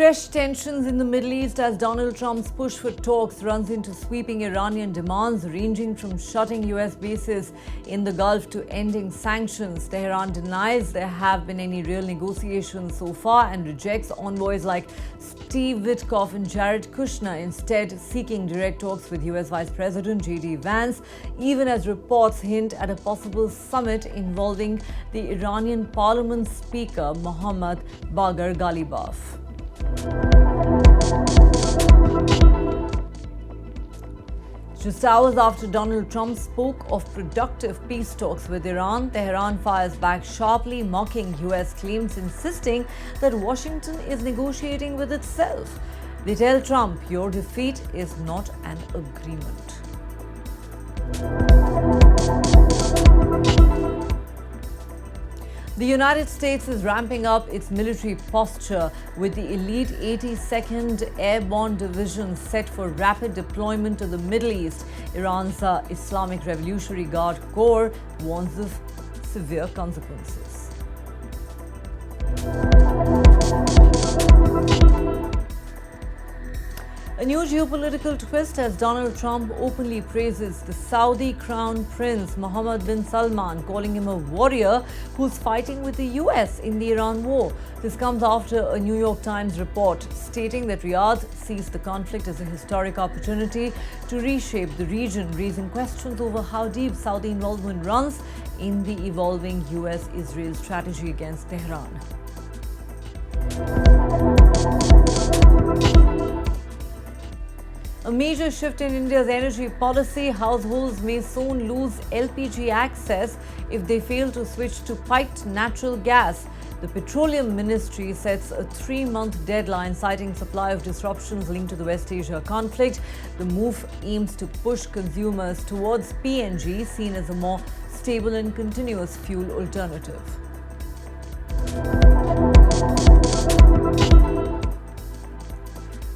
Fresh tensions in the Middle East as Donald Trump's push for talks runs into sweeping Iranian demands ranging from shutting US bases in the Gulf to ending sanctions. Tehran denies there have been any real negotiations so far and rejects envoys like Steve Witkoff and Jared Kushner, instead seeking direct talks with US Vice President JD Vance, even as reports hint at a possible summit involving the Iranian Parliament Speaker Mohammad Bagher Ghalibaf. Just hours after Donald Trump spoke of productive peace talks with Iran, Tehran fires back sharply, mocking US claims, insisting that Washington is negotiating with itself. They tell Trump, "Your defeat is not an agreement." The United States is ramping up its military posture with the elite 82nd Airborne Division set for rapid deployment to the Middle East. Iran's Islamic Revolutionary Guard Corps warns of severe consequences. A new geopolitical twist as Donald Trump openly praises the Saudi Crown Prince Mohammed bin Salman, calling him a warrior who's fighting with the US in the Iran war. This comes after a New York Times report stating that Riyadh sees the conflict as a historic opportunity to reshape the region, raising questions over how deep Saudi involvement runs in the evolving US-Israel strategy against Tehran. A major shift in India's energy policy. Households may soon lose LPG access if they fail to switch to piped natural gas. The Petroleum Ministry sets a 3-month deadline, citing supply of disruptions linked to the West Asia conflict. The move aims to push consumers towards PNG, seen as a more stable and continuous fuel alternative.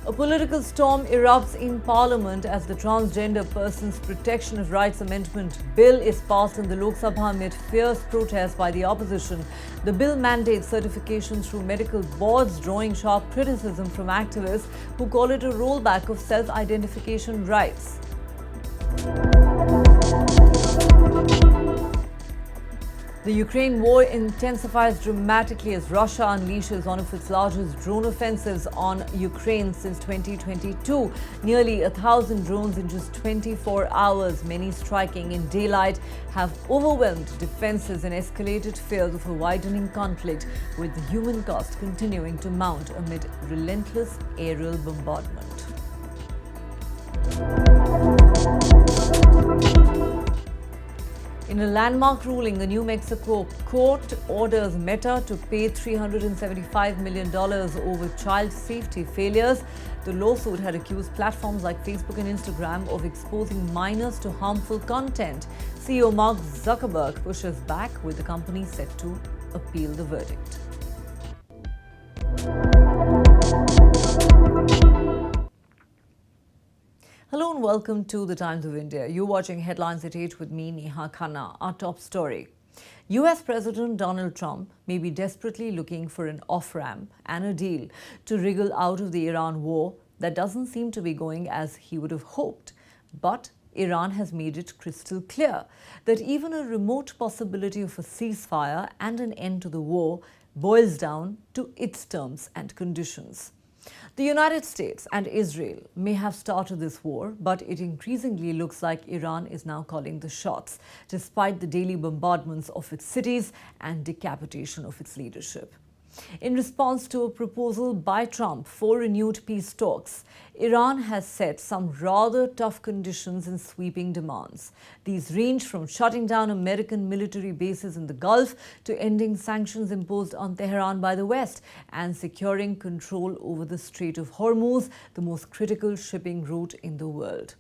A political storm erupts in Parliament as the Transgender Persons Protection of Rights Amendment Bill is passed in the Lok Sabha amid fierce protest by the opposition. The bill mandates certification through medical boards, drawing sharp criticism from activists who call it a rollback of self-identification rights. The Ukraine war intensifies dramatically as Russia unleashes one of its largest drone offensives on Ukraine since 2022. Nearly 1,000 drones in just 24 hours, many striking in daylight, have overwhelmed defenses and escalated fears of a widening conflict, with the human cost continuing to mount amid relentless aerial bombardment. In a landmark ruling, a New Mexico court orders Meta to pay $375 million over child safety failures. The lawsuit had accused platforms like Facebook and Instagram of exposing minors to harmful content. CEO Mark Zuckerberg pushes back, with the company set to appeal the verdict. Hello and welcome to the Times of India. You're watching Headlines at 8 with me, Neha Khanna. Our top story. US President Donald Trump may be desperately looking for an off-ramp and a deal to wriggle out of the Iran war that doesn't seem to be going as he would have hoped. But Iran has made it crystal clear that even a remote possibility of a ceasefire and an end to the war boils down to its terms and conditions. The United States and Israel may have started this war, but it increasingly looks like Iran is now calling the shots, despite the daily bombardments of its cities and decapitation of its leadership. In response to a proposal by Trump for renewed peace talks, Iran has set some rather tough conditions and sweeping demands. These range from shutting down American military bases in the Gulf to ending sanctions imposed on Tehran by the West and securing control over the Strait of Hormuz, the most critical shipping route in the world.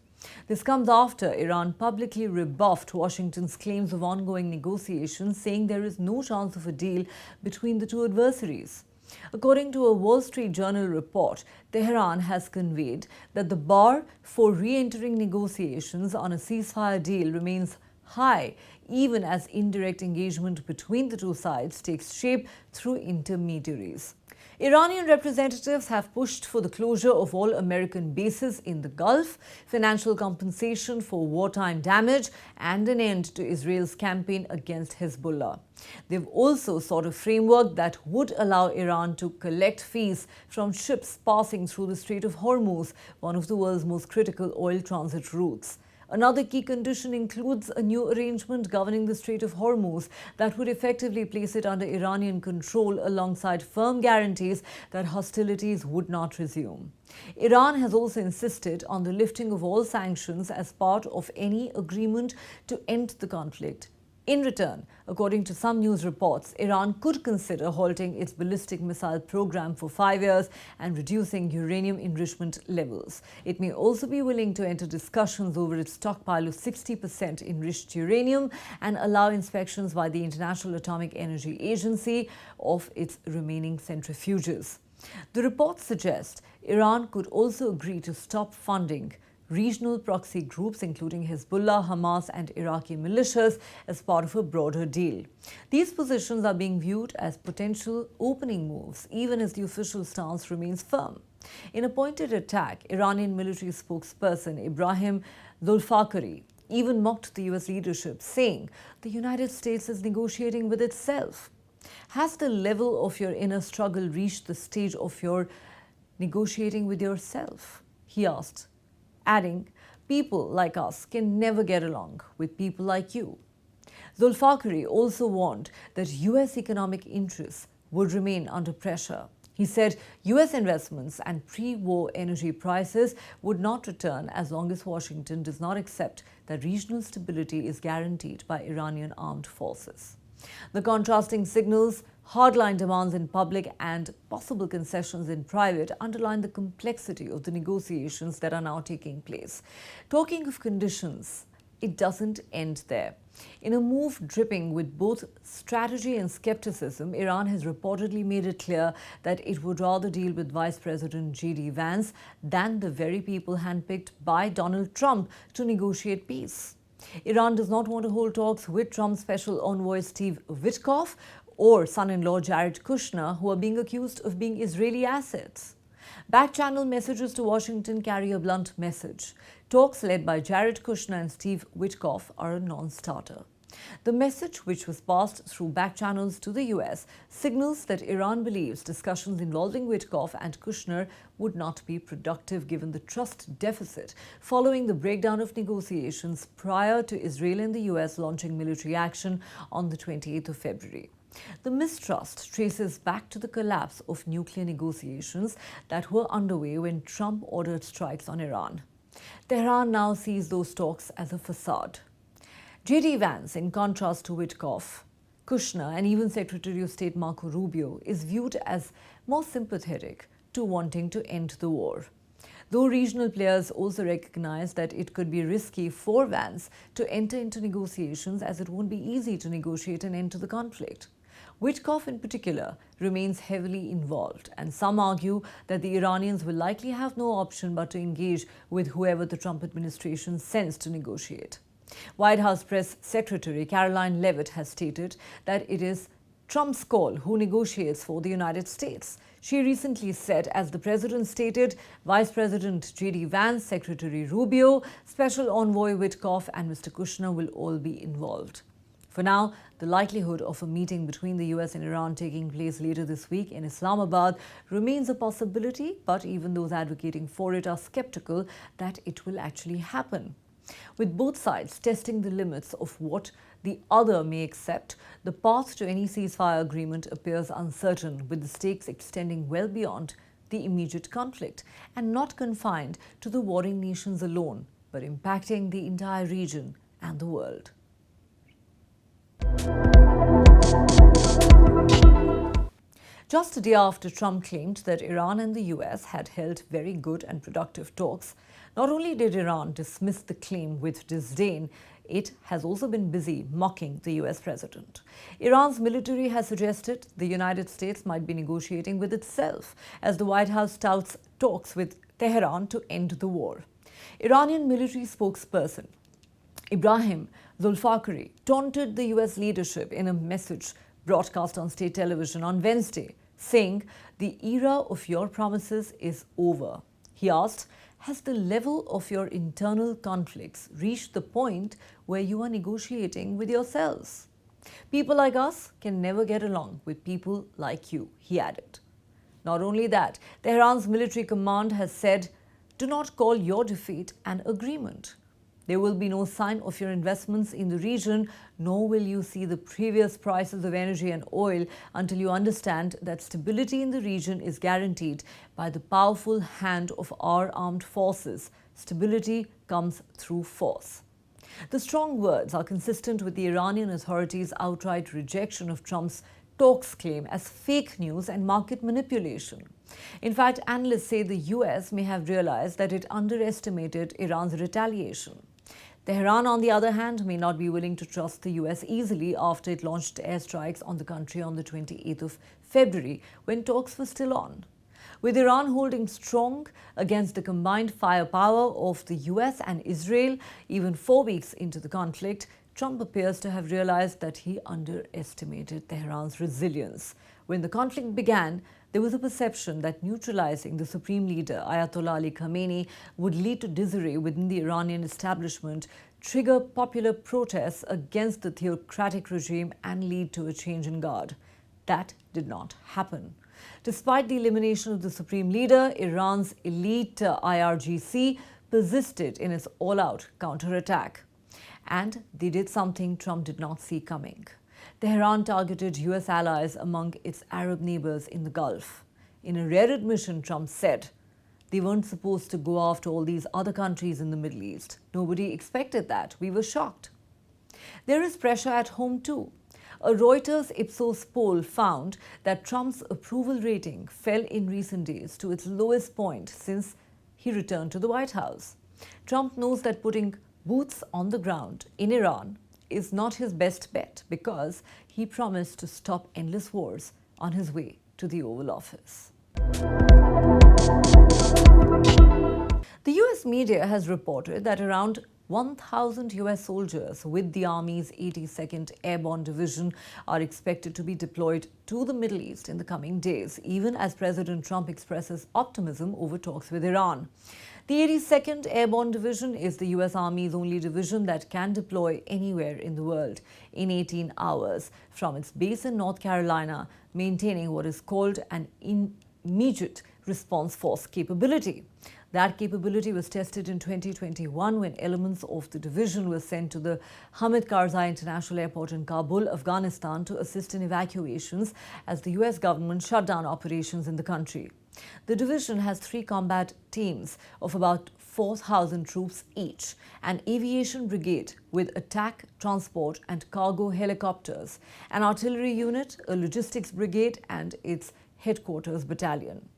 This comes after Iran publicly rebuffed Washington's claims of ongoing negotiations, saying there is no chance of a deal between the two adversaries. According to a Wall Street Journal report, Tehran has conveyed that the bar for re-entering negotiations on a ceasefire deal remains high, even as indirect engagement between the two sides takes shape through intermediaries. Iranian representatives have pushed for the closure of all American bases in the Gulf, financial compensation for wartime damage, and an end to Israel's campaign against Hezbollah. They've also sought a framework that would allow Iran to collect fees from ships passing through the Strait of Hormuz, one of the world's most critical oil transit routes. Another key condition includes a new arrangement governing the Strait of Hormuz that would effectively place it under Iranian control alongside firm guarantees that hostilities would not resume. Iran has also insisted on the lifting of all sanctions as part of any agreement to end the conflict. In return, according to some news reports, Iran could consider halting its ballistic missile program for 5 years and reducing uranium enrichment levels. It may also be willing to enter discussions over its stockpile of 60% enriched uranium and allow inspections by the International Atomic Energy Agency of its remaining centrifuges. The reports suggest Iran could also agree to stop funding regional proxy groups including Hezbollah, Hamas and Iraqi militias as part of a broader deal. These positions are being viewed as potential opening moves, even as the official stance remains firm. In a pointed attack, Iranian military spokesperson Ibrahim Zulfakhari even mocked the US leadership, saying the United States is negotiating with itself. Has the level of your inner struggle reached the stage of your negotiating with yourself? He asked, adding, people like us can never get along with people like you. Zulfakhari also warned that US economic interests would remain under pressure. He said US investments and pre-war energy prices would not return as long as Washington does not accept that regional stability is guaranteed by Iranian armed forces. The contrasting signals, hardline demands in public and possible concessions in private underline the complexity of the negotiations that are now taking place. Talking of conditions, it doesn't end there. In a move dripping with both strategy and skepticism, Iran has reportedly made it clear that it would rather deal with Vice President JD Vance than the very people handpicked by Donald Trump to negotiate peace. Iran does not want to hold talks with Trump's special envoy Steve Witkoff or son-in-law Jared Kushner, who are being accused of being Israeli assets. Back-channel messages to Washington carry a blunt message. Talks led by Jared Kushner and Steve Witkoff are a non-starter. The message, which was passed through back channels to the US, signals that Iran believes discussions involving Witkoff and Kushner would not be productive given the trust deficit following the breakdown of negotiations prior to Israel and the US launching military action on the 28th of February. The mistrust traces back to the collapse of nuclear negotiations that were underway when Trump ordered strikes on Iran. Tehran now sees those talks as a facade. JD Vance, in contrast to Witkoff, Kushner and even Secretary of State Marco Rubio, is viewed as more sympathetic to wanting to end the war. Though regional players also recognize that it could be risky for Vance to enter into negotiations as it won't be easy to negotiate an end to the conflict. Witkoff in particular remains heavily involved, and some argue that the Iranians will likely have no option but to engage with whoever the Trump administration sends to negotiate. White House Press Secretary Caroline Leavitt has stated that it is Trump's call who negotiates for the United States. She recently said, as the president stated, Vice President JD Vance, Secretary Rubio, Special Envoy Witkoff and Mr. Kushner will all be involved. For now, the likelihood of a meeting between the US and Iran taking place later this week in Islamabad remains a possibility, but even those advocating for it are skeptical that it will actually happen. With both sides testing the limits of what the other may accept, the path to any ceasefire agreement appears uncertain, with the stakes extending well beyond the immediate conflict and not confined to the warring nations alone, but impacting the entire region and the world. Just a day after Trump claimed that Iran and the US had held very good and productive talks, not only did Iran dismiss the claim with disdain, it has also been busy mocking the US president. Iran's military has suggested the United States might be negotiating with itself, as the White House touts talks with Tehran to end the war. Iranian military spokesperson Ibrahim Zulfakhari taunted the US leadership in a message broadcast on state television on Wednesday, saying the era of your promises is over. He asked, has the level of your internal conflicts reached the point where you are negotiating with yourselves? People like us can never get along with people like you, he added. Not only that, Tehran's military command has said, do not call your defeat an agreement. There will be no sign of your investments in the region, nor will you see the previous prices of energy and oil until you understand that stability in the region is guaranteed by the powerful hand of our armed forces. Stability comes through force. The strong words are consistent with the Iranian authorities' outright rejection of Trump's talks claim as fake news and market manipulation. In fact, analysts say the US may have realized that it underestimated Iran's retaliation. Tehran, on the other hand, may not be willing to trust the US easily after it launched airstrikes on the country on the 28th of February, when talks were still on. With Iran holding strong against the combined firepower of the US and Israel, even 4 weeks into the conflict, Trump appears to have realized that he underestimated Tehran's resilience. When the conflict began, there was a perception that neutralizing the supreme leader, Ayatollah Ali Khamenei, would lead to disarray within the Iranian establishment, trigger popular protests against the theocratic regime, and lead to a change in guard. That did not happen. Despite the elimination of the supreme leader, Iran's elite IRGC persisted in its all-out counterattack. And they did something Trump did not see coming. Tehran targeted US allies among its Arab neighbors in the Gulf. In a rare admission, Trump said they weren't supposed to go after all these other countries in the Middle East. Nobody expected that. We were shocked. There is pressure at home too. A Reuters Ipsos poll found that Trump's approval rating fell in recent days to its lowest point since he returned to the White House. Trump knows that putting boots on the ground in Iran is not his best bet because he promised to stop endless wars on his way to the Oval Office. The US media has reported that around 1,000 US soldiers with the Army's 82nd Airborne Division are expected to be deployed to the Middle East in the coming days, even as President Trump expresses optimism over talks with Iran. The 82nd Airborne Division is the US Army's only division that can deploy anywhere in the world in 18 hours from its base in North Carolina, maintaining what is called an immediate response force capability. That capability was tested in 2021 when elements of the division were sent to the Hamid Karzai International Airport in Kabul, Afghanistan, to assist in evacuations as the US government shut down operations in the country. The division has 3 combat teams of about 4,000 troops each, an aviation brigade with attack, transport and cargo helicopters, an artillery unit, a logistics brigade and its headquarters battalion.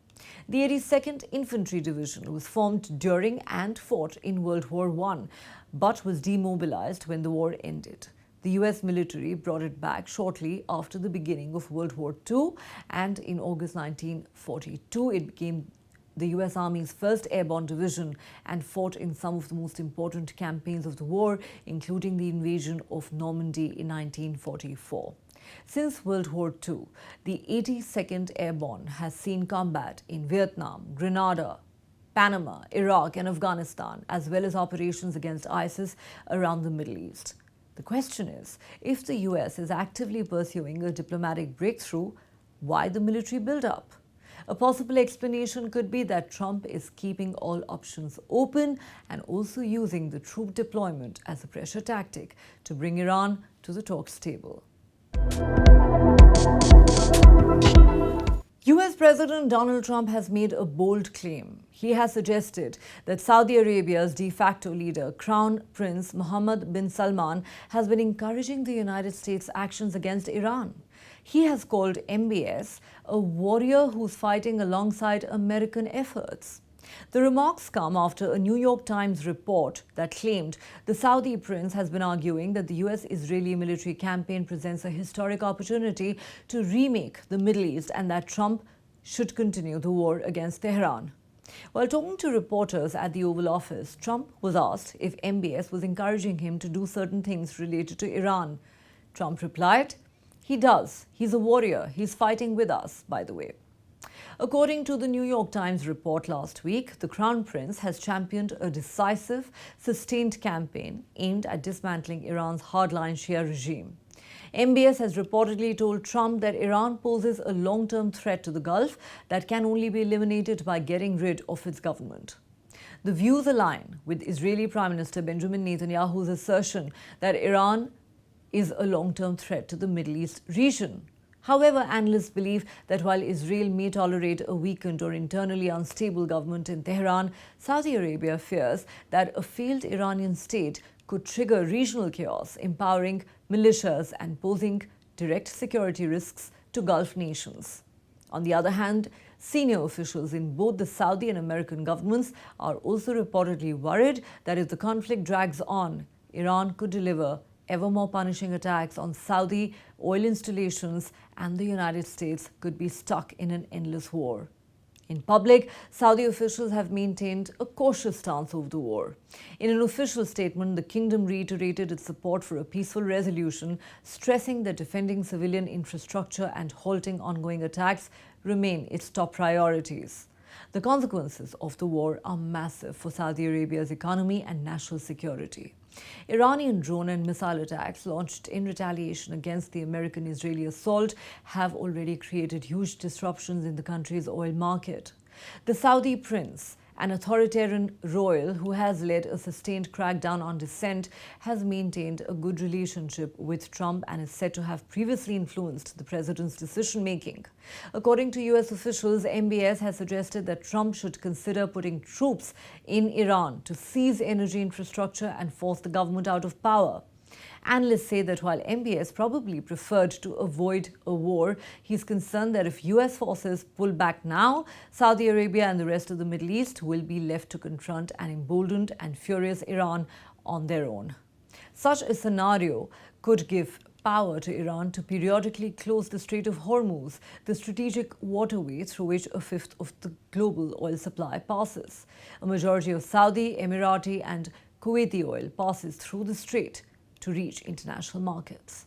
The 82nd Infantry Division was formed during and fought in World War I, but was demobilized when the war ended. The US military brought it back shortly after the beginning of World War II, and in August 1942, it became the US Army's 1st Airborne Division and fought in some of the most important campaigns of the war, including the invasion of Normandy in 1944. Since World War II, the 82nd Airborne has seen combat in Vietnam, Grenada, Panama, Iraq and Afghanistan, as well as operations against ISIS around the Middle East. The question is, if the US is actively pursuing a diplomatic breakthrough, why the military buildup? A possible explanation could be that Trump is keeping all options open and also using the troop deployment as a pressure tactic to bring Iran to the talks table. US President Donald Trump has made a bold claim. He has suggested that Saudi Arabia's de facto leader, Crown Prince Mohammed bin Salman, has been encouraging the United States' actions against Iran. He has called MBS a warrior who's fighting alongside American efforts. The remarks come after a New York Times report that claimed the Saudi prince has been arguing that the US-Israeli military campaign presents a historic opportunity to remake the Middle East and that Trump should continue the war against Tehran. While talking to reporters at the Oval Office, Trump was asked if MBS was encouraging him to do certain things related to Iran. Trump replied, He does. He's a warrior. He's fighting with us, by the way. According to the New York Times report last week, the Crown Prince has championed a decisive, sustained campaign aimed at dismantling Iran's hardline Shia regime. MBS has reportedly told Trump that Iran poses a long-term threat to the Gulf that can only be eliminated by getting rid of its government. The views align with Israeli Prime Minister Benjamin Netanyahu's assertion that Iran is a long-term threat to the Middle East region. However, analysts believe that while Israel may tolerate a weakened or internally unstable government in Tehran, Saudi Arabia fears that a failed Iranian state could trigger regional chaos, empowering militias and posing direct security risks to Gulf nations. On the other hand, senior officials in both the Saudi and American governments are also reportedly worried that if the conflict drags on, Iran could deliver ever more punishing attacks on Saudi oil installations, and the United States could be stuck in an endless war. In public, Saudi officials have maintained a cautious stance over the war. In an official statement, the kingdom reiterated its support for a peaceful resolution, stressing that defending civilian infrastructure and halting ongoing attacks remain its top priorities. The consequences of the war are massive for Saudi Arabia's economy and national security. Iranian drone and missile attacks launched in retaliation against the American-Israeli assault have already created huge disruptions in the country's oil market. The Saudi prince, an authoritarian royal who has led a sustained crackdown on dissent, has maintained a good relationship with Trump and is said to have previously influenced the president's decision-making. According to US officials, MBS has suggested that Trump should consider putting troops in Iran to seize energy infrastructure and force the government out of power. Analysts say that while MBS probably preferred to avoid a war, he's concerned that if US forces pull back now, Saudi Arabia and the rest of the Middle East will be left to confront an emboldened and furious Iran on their own. Such a scenario could give power to Iran to periodically close the Strait of Hormuz, the strategic waterway through which a fifth of the global oil supply passes. A majority of Saudi, Emirati and Kuwaiti oil passes through the strait to reach international markets.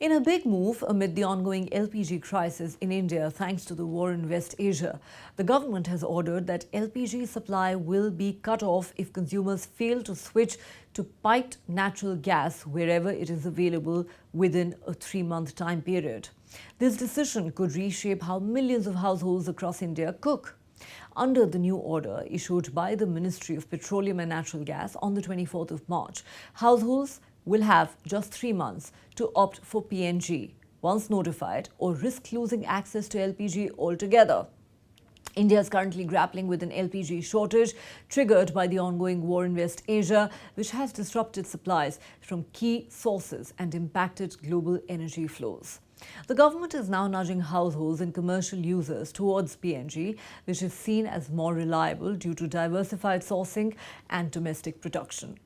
In a big move amid the ongoing LPG crisis in India thanks to the war in West Asia, the government has ordered that LPG supply will be cut off if consumers fail to switch to piped natural gas wherever it is available within a 3-month time period. This decision could reshape how millions of households across India cook. Under the new order issued by the Ministry of Petroleum and Natural Gas on the 24th of March, households will have just 3 months to opt for PNG once notified or risk losing access to LPG altogether. India is currently grappling with an LPG shortage triggered by the ongoing war in West Asia, which has disrupted supplies from key sources and impacted global energy flows. The government is now nudging households and commercial users towards PNG, which is seen as more reliable due to diversified sourcing and domestic production.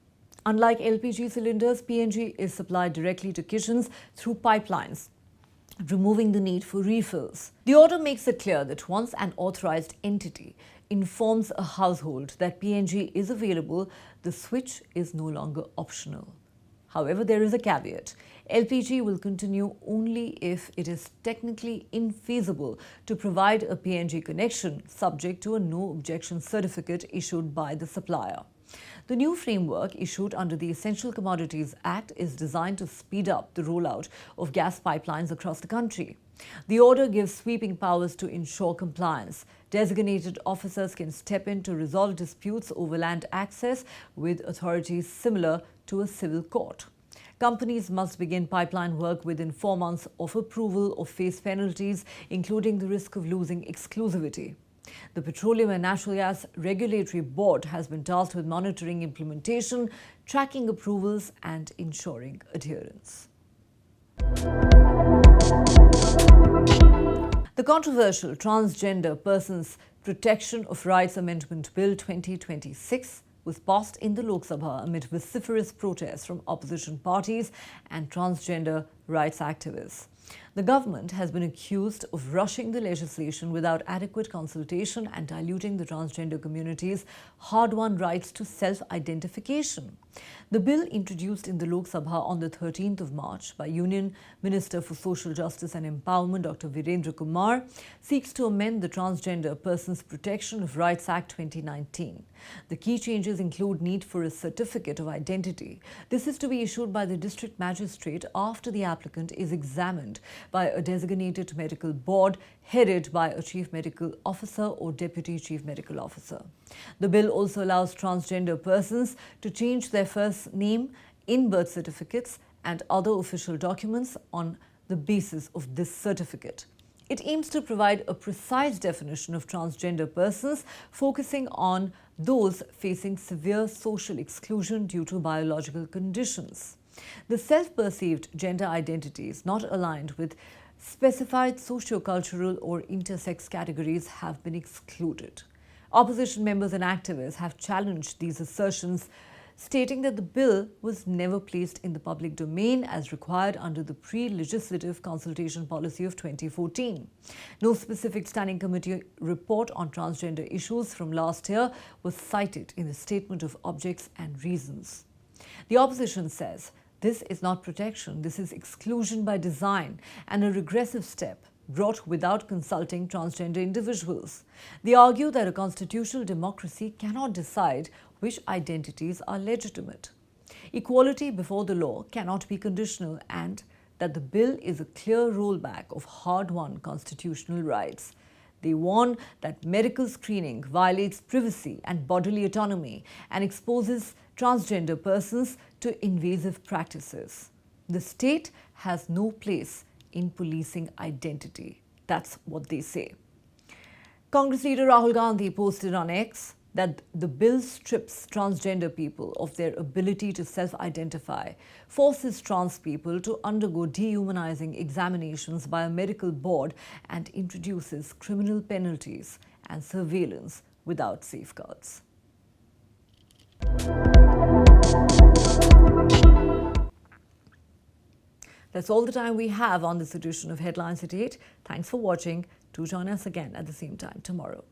Unlike LPG cylinders, PNG is supplied directly to kitchens through pipelines, removing the need for refills. The order makes it clear that once an authorized entity informs a household that PNG is available, the switch is no longer optional. However, there is a caveat. LPG will continue only if it is technically infeasible to provide a PNG connection, subject to a no objection certificate issued by the supplier. The new framework issued under the Essential Commodities Act is designed to speed up the rollout of gas pipelines across the country. The order gives sweeping powers to ensure compliance. Designated officers can step in to resolve disputes over land access with authorities similar to a civil court. Companies must begin pipeline work within 4 months of approval or face penalties, including the risk of losing exclusivity. The Petroleum and Natural Gas Regulatory Board has been tasked with monitoring implementation, tracking approvals and ensuring adherence. The controversial Transgender Persons Protection of Rights Amendment Bill 2026 was passed in the Lok Sabha amid vociferous protests from opposition parties and transgender rights activists. The government has been accused of rushing the legislation without adequate consultation and diluting the transgender community's hard-won rights to self-identification. The bill, introduced in the Lok Sabha on the 13th of March by Union Minister for Social Justice and Empowerment Dr. Virendra Kumar, seeks to amend the Transgender Persons Protection of Rights Act 2019. The key changes include need for a certificate of identity. This is to be issued by the district magistrate after the applicant is examined by a designated medical board headed by a chief medical officer or deputy chief medical officer. The bill also allows transgender persons to change their first name in birth certificates and other official documents on the basis of this certificate. It aims to provide a precise definition of transgender persons, focusing on those facing severe social exclusion due to biological conditions. The self-perceived gender identities not aligned with specified socio-cultural or intersex categories have been excluded. Opposition members and activists have challenged these assertions, stating that the bill was never placed in the public domain as required under the pre-legislative consultation policy of 2014. No specific standing committee report on transgender issues from last year was cited in the statement of objects and reasons. The opposition says this is not protection, this is exclusion by design and a regressive step brought without consulting transgender individuals. They argue that a constitutional democracy cannot decide which identities are legitimate. Equality before the law cannot be conditional, and that the bill is a clear rollback of hard-won constitutional rights. They warn that medical screening violates privacy and bodily autonomy and exposes transgender persons to invasive practices. The state has no place in policing identity. That's what they say. Congress leader Rahul Gandhi posted on X that the bill strips transgender people of their ability to self-identify, forces trans people to undergo dehumanizing examinations by a medical board, and introduces criminal penalties and surveillance without safeguards. That's all the time we have on this edition of Headlines at 8. Thanks for watching. Do join us again at the same time tomorrow.